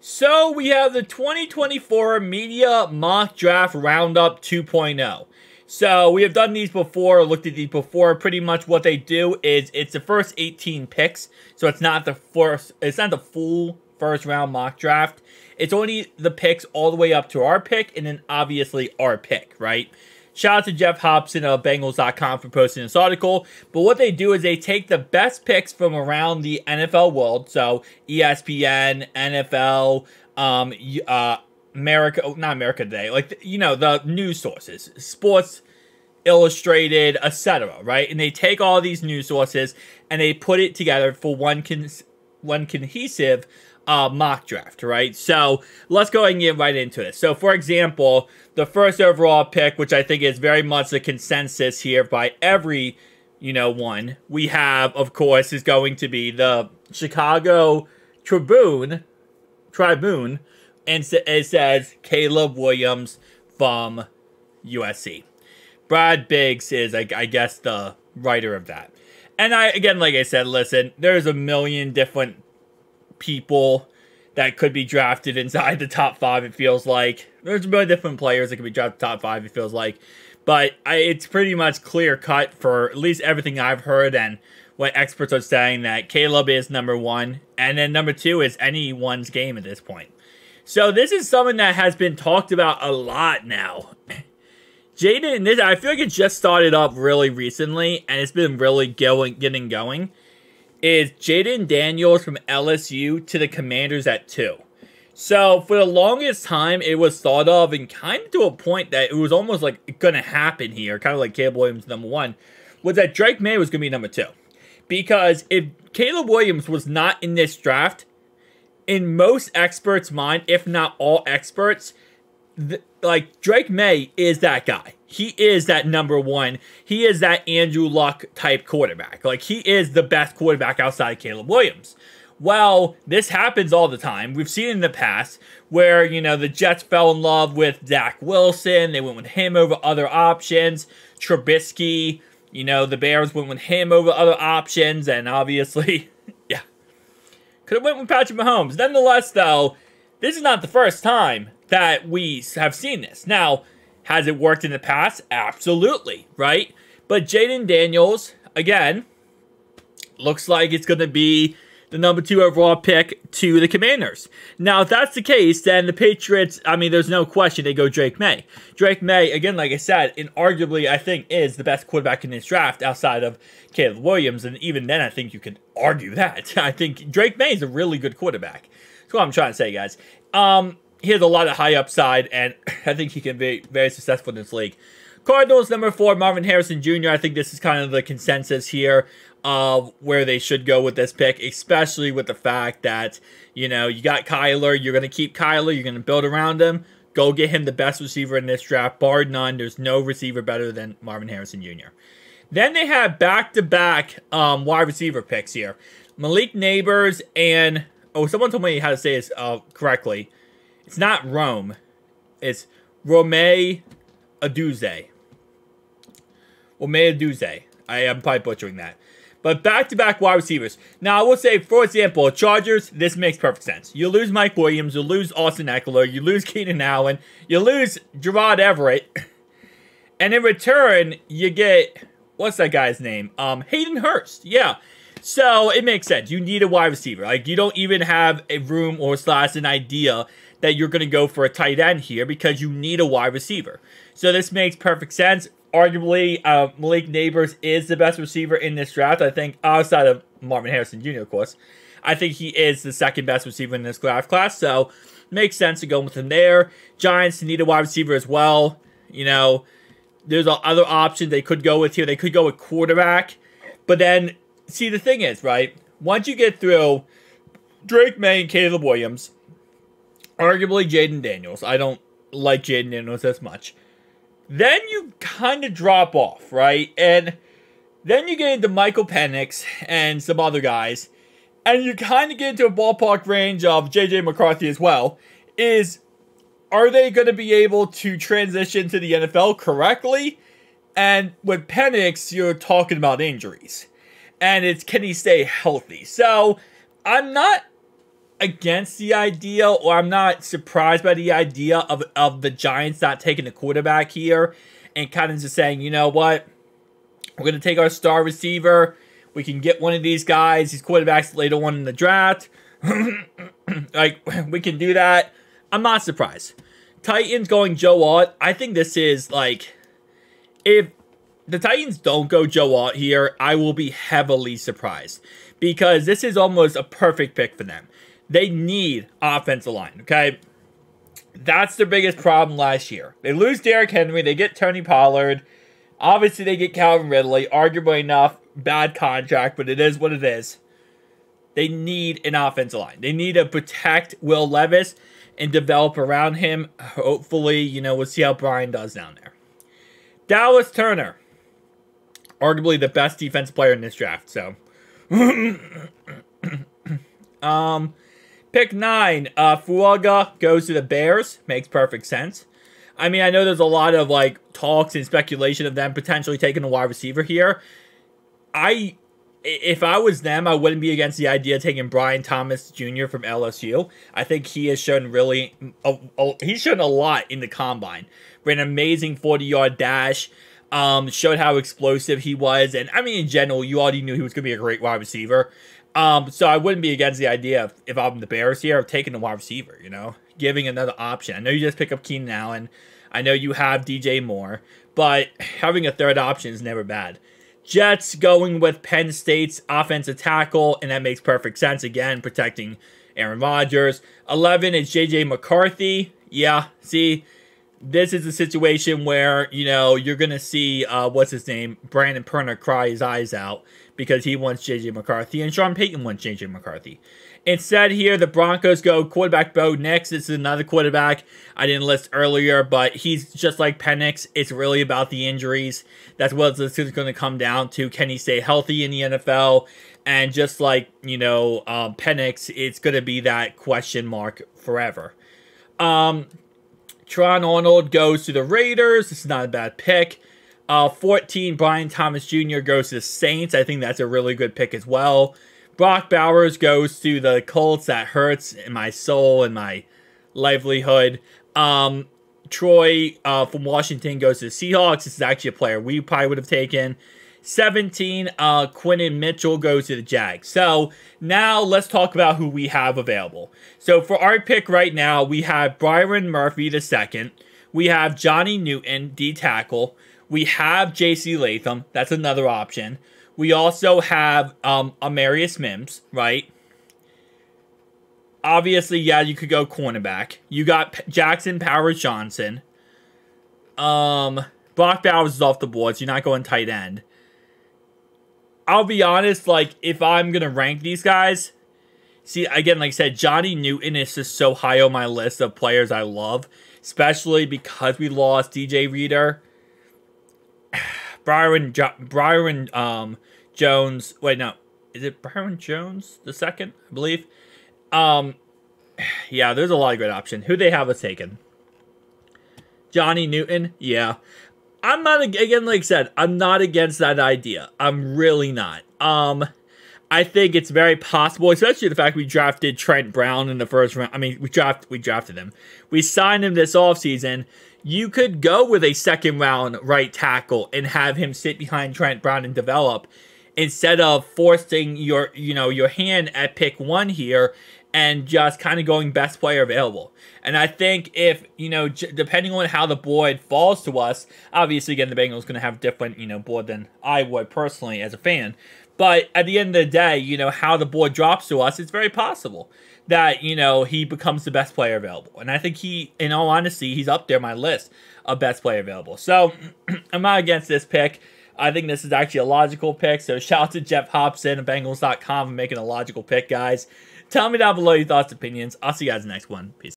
So we have the 2024 Media Mock Draft Roundup 2.0. So we have done these before, looked at these before. Pretty much what they do is it's the first 18 picks. So it's not the full first round mock draft. It's only the picks all the way up to our pick and then obviously our pick, right? Shout out to Geoff Hobson of Bengals.com for posting this article. But what they do is they take the best picks from around the NFL world. So ESPN, NFL, America, not America Today, like, you know, the news sources, Sports Illustrated, etc., right? And they take all these news sources and they put it together for one cohesive mock draft, right? So let's go ahead and get right into it. So for example, the first overall pick, which I think is very much the consensus here by every, one, we have, of course, is going to be the Chicago Tribune, and it says Caleb Williams from USC. Brad Biggs is, I guess, the writer of that. And again, like I said, listen, there's a million different people that could be drafted inside the top 5, it feels like. There's a million different players that could be drafted top 5, it feels like. But it's pretty much clear cut for at least everything I've heard and what experts are saying that Caleb is number 1. And then number 2 is anyone's game at this point. So this is something that has been talked about a lot now. Jaden, I feel like it just started up really recently, and it's been really getting going, is Jaden Daniels from LSU to the Commanders at 2. So, for the longest time, it was thought of, and kind of to a point that it was almost like going to happen here, kind of like Caleb Williams number 1, was that Drake May was going to be number 2. Because if Caleb Williams was not in this draft, in most experts' mind, if not all experts, like, Drake May is that guy. He is that number 1. He is that Andrew Luck type quarterback. Like, he is the best quarterback outside Caleb Williams. Well, this happens all the time. We've seen it in the past where, the Jets fell in love with Zach Wilson. They went with him over other options. Trubisky, the Bears went with him over other options. And obviously, yeah, could have went with Patrick Mahomes. Nonetheless, though, this is not the first time that we have seen this. Now, has it worked in the past? Absolutely, right? But Jaden Daniels, again, looks like it's going to be the number 2 overall pick to the Commanders. Now, if that's the case, then the Patriots, there's no question they go Drake May. Drake May, again, like I said, arguably, I think, is the best quarterback in this draft outside of Caleb Williams. And even then, I think you could argue that. I think Drake May is a really good quarterback. That's what I'm trying to say, guys. He has a lot of high upside, and I think he can be very successful in this league. Cardinals, number 4, Marvin Harrison Jr. I think this is kind of the consensus here of where they should go with this pick, especially with the fact that, you got Kyler. You're going to keep Kyler. You're going to build around him. Go get him the best receiver in this draft. Bar none, there's no receiver better than Marvin Harrison Jr. Then they have back-to-back wide receiver picks here. Malik Neighbors and... Oh, someone told me how to say this correctly. It's not Rome. It's Rome Aduze. I am probably butchering that. But back-to-back wide receivers. Now, I will say, for example, Chargers, this makes perfect sense. You lose Mike Williams, you lose Austin Eckler, you lose Keenan Allen, you lose Gerard Everett, and in return, you get, what's that guy's name? Hayden Hurst. Yeah. So, it makes sense. You need a wide receiver. Like, you don't even have a room or an idea that you're going to go for a tight end here because you need a wide receiver. So, this makes perfect sense. Arguably, Malik Neighbors is the best receiver in this draft. I think, outside of Marvin Harrison Jr., of course. I think he is the second best receiver in this draft class. So, makes sense to go with him there. Giants need a wide receiver as well. There's other options they could go with here. They could go with quarterback. But then, see, the thing is, right? Once you get through Drake May and Caleb Williams, arguably Jaden Daniels. I don't like Jaden Daniels as much. Then you kind of drop off, right? And then you get into Michael Penix and some other guys. And you kind of get into a ballpark range of J.J. McCarthy as well. Are they going to be able to transition to the NFL correctly? And with Penix, you're talking about injuries. And can he stay healthy? So, I'm not against the idea, or I'm not surprised by the idea of the Giants not taking a quarterback here and kind of just saying, you know what, we're going to take our star receiver. We can get one of these guys, these quarterbacks later on in the draft. Like, we can do that. I'm not surprised. Titans going Joe Alt. I think this is, like, if the Titans don't go Joe Alt here, I will be heavily surprised. Because this is almost a perfect pick for them. They need offensive line, okay? That's their biggest problem last year. They lose Derrick Henry. They get Tony Pollard. Obviously, they get Calvin Ridley. Arguably enough, bad contract, but it is what it is. They need an offensive line. They need to protect Will Levis and develop around him. Hopefully, you know, we'll see how Brian does down there. Dallas Turner. Arguably the best defensive player in this draft, so. Pick 9. Fuaga goes to the Bears. Makes perfect sense. I mean, I know there's a lot of, like, talks and speculation of them potentially taking a wide receiver here. If I was them, I wouldn't be against the idea of taking Brian Thomas Jr. from LSU. I think he has shown really, he's shown a lot in the combine. Ran an amazing 40-yard dash. Showed how explosive he was. And, I mean, in general, you already knew he was going to be a great wide receiver. So I wouldn't be against the idea of, if I'm the Bears here, of taking a wide receiver, you know? Giving another option. I know you just pick up Keenan Allen. I know you have DJ Moore. But having a third option is never bad. Jets going with Penn State's offensive tackle, and that makes perfect sense. Again, protecting Aaron Rodgers. 11 is J.J. McCarthy. Yeah, see, this is a situation where, you know, you're going to see, what's his name, Brandon Perner cry his eyes out because he wants J.J. McCarthy, and Sean Payton wants J.J. McCarthy. Instead here, the Broncos go quarterback Bo Nix. This is another quarterback I didn't list earlier, but he's just like Penix. It's really about the injuries. That's what this is going to come down to. Can he stay healthy in the NFL? And just like, you know, Penix, it's going to be that question mark forever. Tron Arnold goes to the Raiders. This is not a bad pick. 14, Brian Thomas Jr. goes to the Saints. I think that's a really good pick as well. Brock Bowers goes to the Colts. That hurts in my soul and my livelihood. Troy from Washington goes to the Seahawks. This is actually a player we probably would have taken. 17, Quinton Mitchell goes to the Jags. So now let's talk about who we have available. So for our pick right now, we have Byron Murphy II. We have Johnny Newton, D-tackle. We have J.C. Latham. That's another option. We also have Amarius Mims, right? Obviously, yeah, you could go cornerback. You got Jackson Powers Johnson. Brock Bowers is off the board, so you're not going tight end. I'll be honest, like, if I'm going to rank these guys, see, again, like I said, Johnny Newton is just so high on my list of players I love, especially because we lost DJ Reader. Byron Jones. Wait, no. Is it Byron Jones the second? I believe. Yeah, there's a lot of great options. Who they have us taken? Johnny Newton? Yeah. I'm not, again, like I said, I'm not against that idea. I'm really not. I think it's very possible, especially the fact we drafted Trent Brown in the first round. I mean, we drafted him. We signed him this offseason. You could go with a second round right tackle and have him sit behind Trent Brown and develop instead of forcing your hand at pick 1 here and just kind of going best player available. And I think if, depending on how the board falls to us, obviously, again, the Bengals going to have different, board than I would personally as a fan. But at the end of the day, how the board drops to us, it's very possible that, he becomes the best player available. And I think in all honesty, he's up there on my list of best player available. So, I'm not against this pick. I think this is actually a logical pick. So, shout out to Geoff Hobson of Bengals.com for making a logical pick, guys. Tell me down below your thoughts and opinions. I'll see you guys in the next one. Peace.